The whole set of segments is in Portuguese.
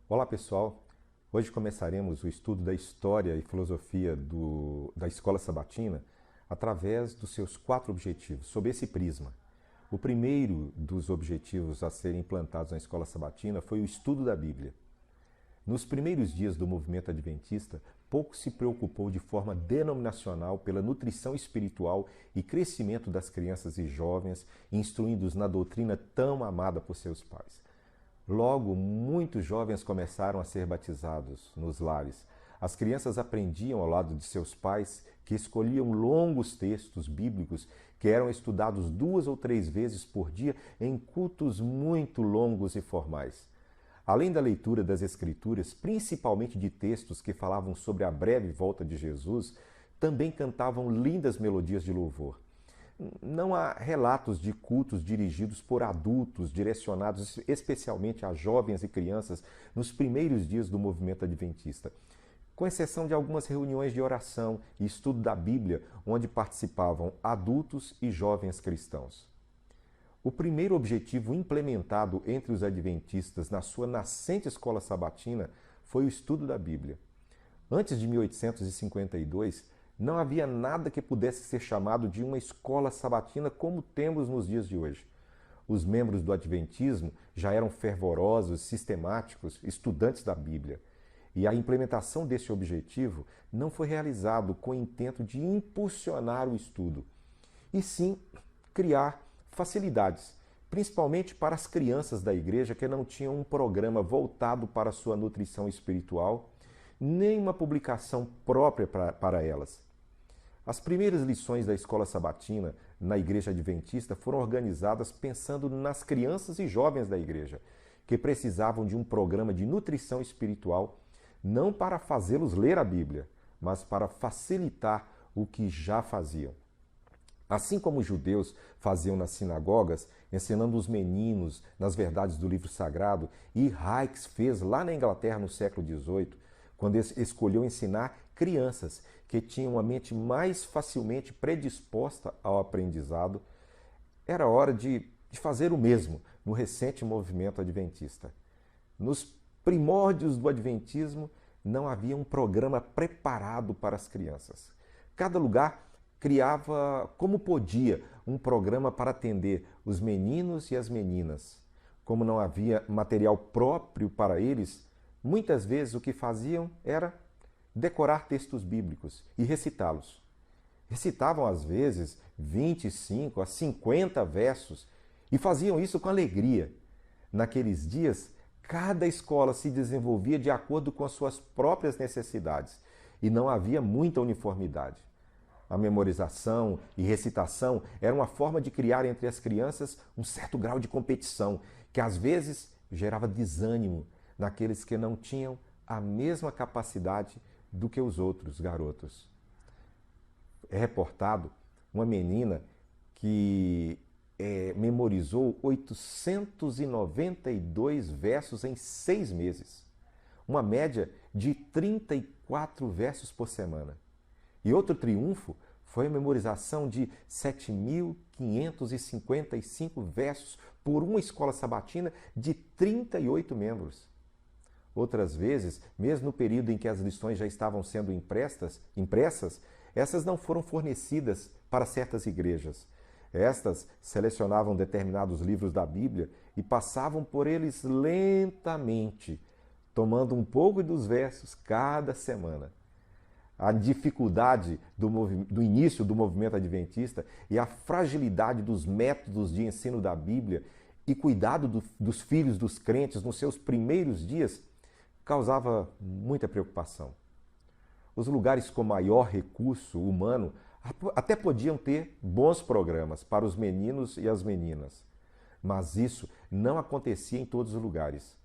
Olá pessoal, hoje começaremos o estudo da história e filosofia da Escola Sabatina através dos seus 4 objetivos, sob esse prisma. O primeiro dos objetivos a serem implantados na Escola Sabatina foi o estudo da Bíblia. Nos primeiros dias do movimento adventista, pouco se preocupou de forma denominacional pela nutrição espiritual e crescimento das crianças e jovens, instruindo-os na doutrina tão amada por seus pais. Logo, muitos jovens começaram a ser batizados nos lares. As crianças aprendiam ao lado de seus pais, que escolhiam longos textos bíblicos que eram estudados 2 ou 3 vezes por dia em cultos muito longos e formais. Além da leitura das Escrituras, principalmente de textos que falavam sobre a breve volta de Jesus, também cantavam lindas melodias de louvor. Não há relatos de cultos dirigidos por adultos, direcionados especialmente a jovens e crianças nos primeiros dias do movimento adventista, com exceção de algumas reuniões de oração e estudo da Bíblia, onde participavam adultos e jovens cristãos. O primeiro objetivo implementado entre os adventistas na sua nascente escola sabatina foi o estudo da Bíblia. Antes de 1852, não havia nada que pudesse ser chamado de uma escola sabatina como temos nos dias de hoje. Os membros do Adventismo já eram fervorosos, sistemáticos, estudantes da Bíblia. E a implementação desse objetivo não foi realizado com o intento de impulsionar o estudo, e sim criar facilidades, principalmente para as crianças da igreja que não tinham um programa voltado para a sua nutrição espiritual, nem uma publicação própria para elas. As primeiras lições da escola sabatina na igreja adventista foram organizadas pensando nas crianças e jovens da igreja, que precisavam de um programa de nutrição espiritual, não para fazê-los ler a Bíblia, mas para facilitar o que já faziam. Assim como os judeus faziam nas sinagogas, ensinando os meninos nas verdades do livro sagrado, e Hykes fez lá na Inglaterra no século XVIII, quando escolheu ensinar crianças que tinham a mente mais facilmente predisposta ao aprendizado, era hora de fazer o mesmo no recente movimento adventista. Nos primórdios do adventismo, não havia um programa preparado para as crianças. Cada lugar criava, como podia, um programa para atender os meninos e as meninas. Como não havia material próprio para eles, muitas vezes o que faziam era decorar textos bíblicos e recitá-los. Recitavam às vezes 25 a 50 versos e faziam isso com alegria. Naqueles dias, cada escola se desenvolvia de acordo com as suas próprias necessidades e não havia muita uniformidade. A memorização e recitação era uma forma de criar entre as crianças um certo grau de competição, que às vezes gerava desânimo naqueles que não tinham a mesma capacidade do que os outros garotos. É reportado uma menina que memorizou 892 versos em 6 meses, uma média de 34 versos por semana. E outro triunfo foi a memorização de 7.555 versos por uma escola sabatina de 38 membros. Outras vezes, mesmo no período em que as lições já estavam sendo impressas, essas não foram fornecidas para certas igrejas. Estas selecionavam determinados livros da Bíblia e passavam por eles lentamente, tomando um pouco dos versos cada semana. A dificuldade do início do movimento adventista e a fragilidade dos métodos de ensino da Bíblia e cuidado dos filhos dos crentes nos seus primeiros dias causava muita preocupação. Os lugares com maior recurso humano até podiam ter bons programas para os meninos e as meninas, mas isso não acontecia em todos os lugares.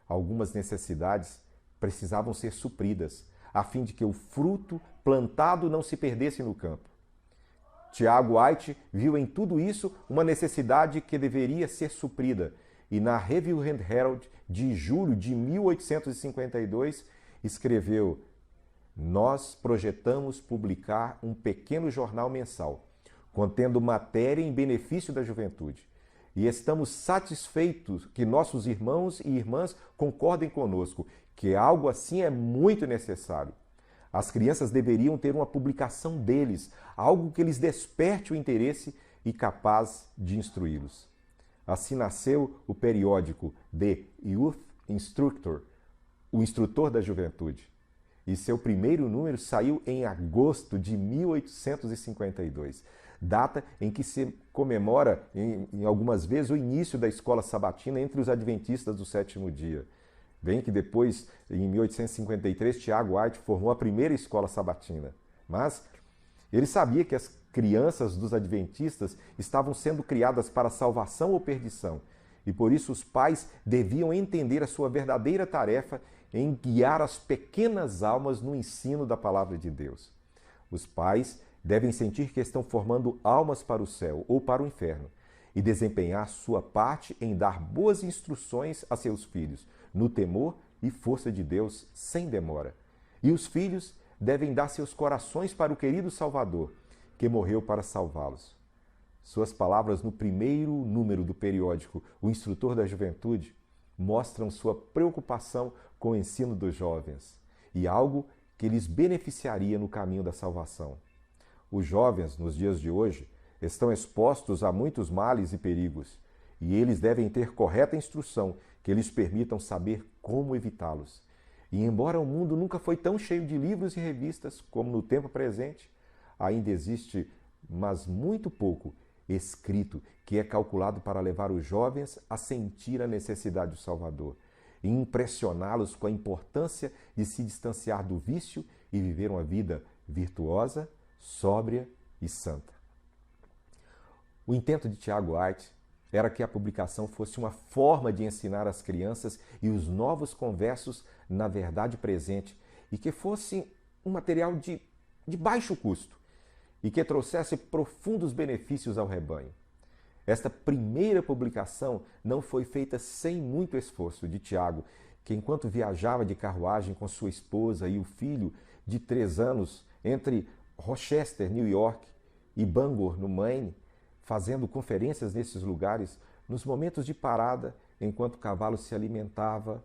Algumas necessidades precisavam ser supridas, a fim de que o fruto plantado não se perdesse no campo. Tiago White viu em tudo isso uma necessidade que deveria ser suprida, e na Review and Herald de julho de 1852 escreveu: "Nós projetamos publicar um pequeno jornal mensal, contendo matéria em benefício da juventude. e estamos satisfeitos que nossos irmãos e irmãs concordem conosco que algo assim é muito necessário. As crianças deveriam ter uma publicação deles, algo que lhes desperte o interesse e capaz de instruí-los. Assim nasceu o periódico The Youth Instructor, o Instrutor da Juventude, e seu primeiro número saiu em agosto de 1852, data em que se comemora, em algumas vezes, o início da escola sabatina entre os adventistas do sétimo dia. Bem que depois, em 1853, Tiago White formou a primeira escola sabatina. Mas ele sabia que as crianças dos adventistas estavam sendo criadas para salvação ou perdição. E por isso os pais deviam entender a sua verdadeira tarefa em guiar as pequenas almas no ensino da palavra de Deus. Os pais devem sentir que estão formando almas para o céu ou para o inferno e desempenhar sua parte em dar boas instruções a seus filhos, no temor e força de Deus, sem demora. E os filhos devem dar seus corações para o querido Salvador, que morreu para salvá-los. Suas palavras no primeiro número do periódico O Instrutor da Juventude mostram sua preocupação com o ensino dos jovens e algo que lhes beneficiaria no caminho da salvação. Os jovens, nos dias de hoje, estão expostos a muitos males e perigos, e eles devem ter correta instrução que lhes permitam saber como evitá-los. E embora o mundo nunca foi tão cheio de livros e revistas como no tempo presente, ainda existe, mas muito pouco, escrito que é calculado para levar os jovens a sentir a necessidade do Salvador e impressioná-los com a importância de se distanciar do vício e viver uma vida virtuosa, sóbria e santa. O intento de Tiago White era que a publicação fosse uma forma de ensinar as crianças e os novos conversos na verdade presente e que fosse um material de baixo custo e que trouxesse profundos benefícios ao rebanho. Esta primeira publicação não foi feita sem muito esforço de Tiago, que enquanto viajava de carruagem com sua esposa e o filho de 3 anos entre Rochester, New York, e Bangor, no Maine, fazendo conferências nesses lugares, nos momentos de parada, enquanto o cavalo se alimentava,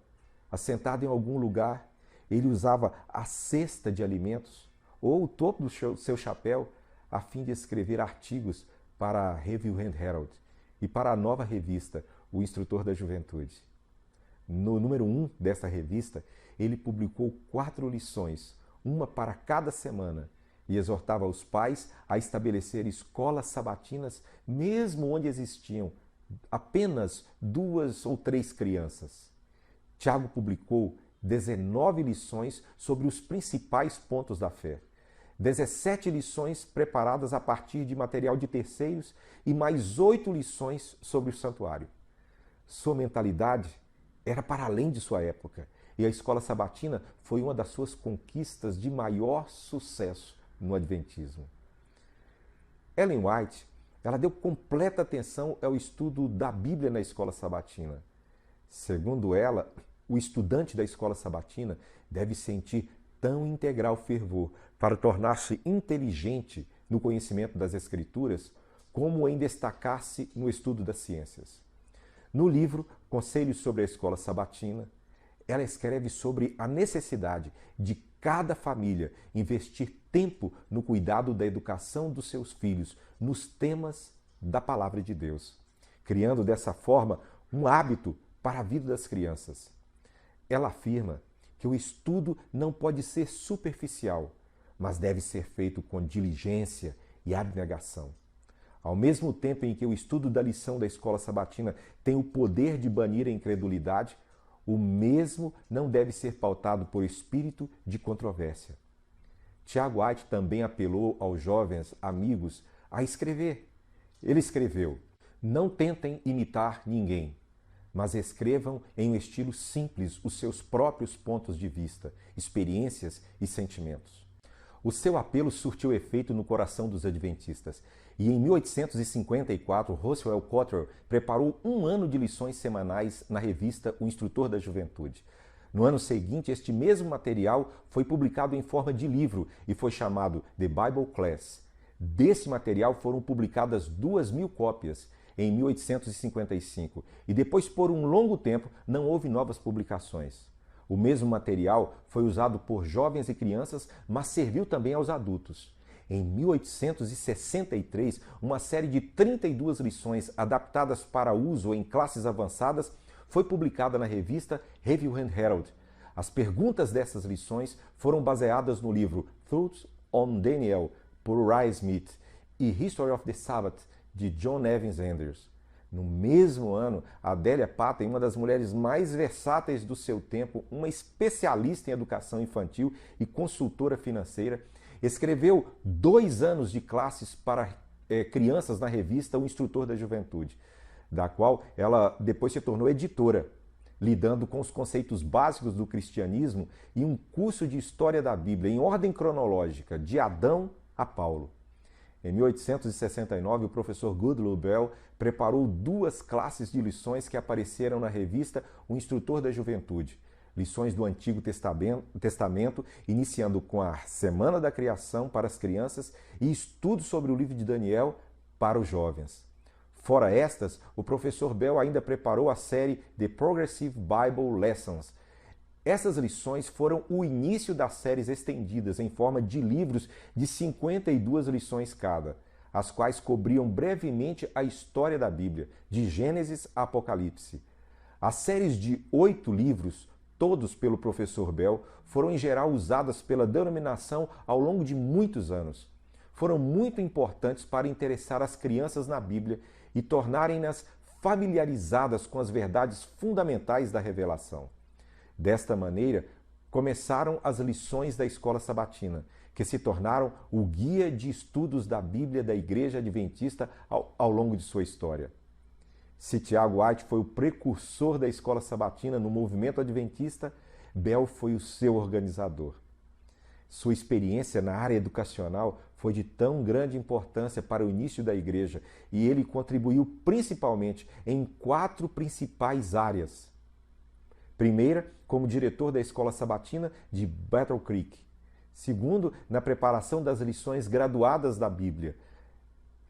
assentado em algum lugar, ele usava a cesta de alimentos ou o topo do seu chapéu a fim de escrever artigos para a Review and Herald e para a nova revista, O Instrutor da Juventude. No número 1 dessa revista, ele publicou 4 lições, uma para cada semana, e exortava os pais a estabelecer escolas sabatinas, mesmo onde existiam apenas 2 ou 3 crianças. Tiago publicou 19 lições sobre os principais pontos da fé, 17 lições preparadas a partir de material de terceiros e mais 8 lições sobre o santuário. Sua mentalidade era para além de sua época, e a escola sabatina foi uma das suas conquistas de maior sucesso no Adventismo. Ellen White, ela deu completa atenção ao estudo da Bíblia na escola sabatina. Segundo ela, o estudante da escola sabatina deve sentir tão integral fervor para tornar-se inteligente no conhecimento das Escrituras, como em destacar-se no estudo das ciências. No livro Conselhos sobre a Escola Sabatina, ela escreve sobre a necessidade de cada família investir tempo no cuidado da educação dos seus filhos nos temas da Palavra de Deus, criando dessa forma um hábito para a vida das crianças. Ela afirma que o estudo não pode ser superficial, mas deve ser feito com diligência e abnegação. Ao mesmo tempo em que o estudo da lição da escola sabatina tem o poder de banir a incredulidade, o mesmo não deve ser pautado por espírito de controvérsia. Tiago White também apelou aos jovens amigos a escrever. Ele escreveu: "Não tentem imitar ninguém, mas escrevam em um estilo simples os seus próprios pontos de vista, experiências e sentimentos." O seu apelo surtiu efeito no coração dos adventistas, e em 1854, Roswell Cottrell preparou 1 ano de lições semanais na revista O Instrutor da Juventude. No ano seguinte, este mesmo material foi publicado em forma de livro e foi chamado The Bible Class. Desse material foram publicadas 2.000 cópias, em 1855 e depois, por um longo tempo, não houve novas publicações. O mesmo material foi usado por jovens e crianças, mas serviu também aos adultos. Em 1863, uma série de 32 lições adaptadas para uso em classes avançadas foi publicada na revista Review and Herald. As perguntas dessas lições foram baseadas no livro Thoughts on Daniel, por Uriah Smith, e History of the Sabbath, de John Evans Anders. No mesmo ano, Adélia Patten, uma das mulheres mais versáteis do seu tempo, uma especialista em educação infantil e consultora financeira, escreveu 2 anos de classes para crianças na revista O Instrutor da Juventude, da qual ela depois se tornou editora, lidando com os conceitos básicos do cristianismo e um curso de história da Bíblia em ordem cronológica, de Adão a Paulo. Em 1869, o professor Goodloe Bell preparou 2 classes de lições que apareceram na revista O Instrutor da Juventude. Lições do Antigo Testamento, iniciando com a Semana da Criação para as crianças e estudos sobre o livro de Daniel para os jovens. Fora estas, o professor Bell ainda preparou a série The Progressive Bible Lessons. Essas lições foram o início das séries estendidas em forma de livros de 52 lições cada, as quais cobriam brevemente a história da Bíblia, de Gênesis a Apocalipse. As séries de 8 livros, todos pelo professor Bell, foram em geral usadas pela denominação ao longo de muitos anos. Foram muito importantes para interessar as crianças na Bíblia e tornarem-nas familiarizadas com as verdades fundamentais da revelação. Desta maneira, começaram as lições da Escola Sabatina, que se tornaram o guia de estudos da Bíblia da Igreja Adventista ao longo de sua história. Se Tiago White foi o precursor da Escola Sabatina no movimento adventista, Bell foi o seu organizador. Sua experiência na área educacional foi de tão grande importância para o início da Igreja e ele contribuiu principalmente em 4 principais áreas. Primeira, como diretor da Escola Sabatina de Battle Creek. Segundo, na preparação das lições graduadas da Bíblia.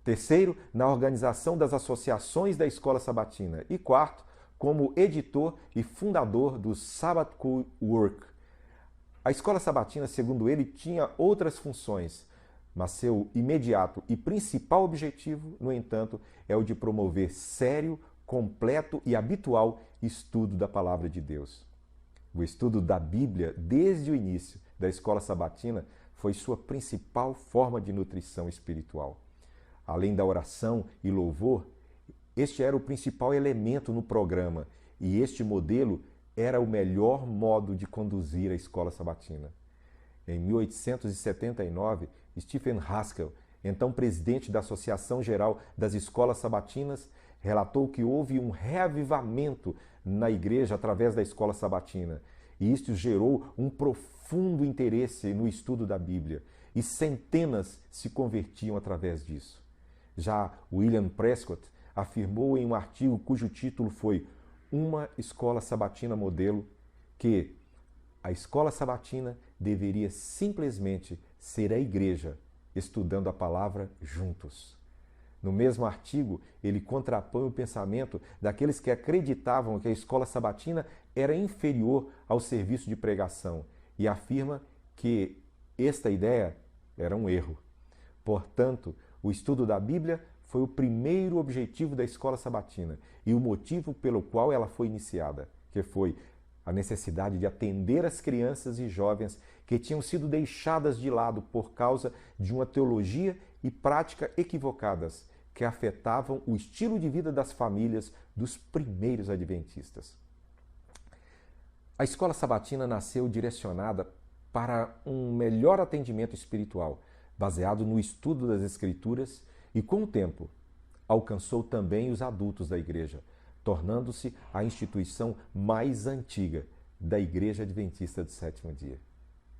Terceiro, na organização das associações da Escola Sabatina. E quarto, como editor e fundador do Sabbath School Work. A Escola Sabatina, segundo ele, tinha outras funções, mas seu imediato e principal objetivo, no entanto, é o de promover sério, completo e habitual estudo da Palavra de Deus. O estudo da Bíblia, desde o início da Escola Sabatina, foi sua principal forma de nutrição espiritual. Além da oração e louvor, este era o principal elemento no programa e este modelo era o melhor modo de conduzir a Escola Sabatina. Em 1879, Stephen Haskell, então presidente da Associação Geral das Escolas Sabatinas, relatou que houve um reavivamento na igreja através da Escola Sabatina, e isto gerou um profundo interesse no estudo da Bíblia, e centenas se convertiam através disso. Já William Prescott afirmou em um artigo cujo título foi Uma Escola Sabatina Modelo, que a Escola Sabatina deveria simplesmente ser a igreja estudando a palavra juntos. No mesmo artigo, ele contrapõe o pensamento daqueles que acreditavam que a Escola Sabatina era inferior ao serviço de pregação e afirma que esta ideia era um erro. Portanto, o estudo da Bíblia foi o primeiro objetivo da Escola Sabatina e o motivo pelo qual ela foi iniciada, que foi a necessidade de atender as crianças e jovens que tinham sido deixadas de lado por causa de uma teologia e prática equivocadas que afetavam o estilo de vida das famílias dos primeiros adventistas. A Escola Sabatina nasceu direcionada para um melhor atendimento espiritual, baseado no estudo das Escrituras e, com o tempo, alcançou também os adultos da igreja, tornando-se a instituição mais antiga da Igreja Adventista do Sétimo Dia.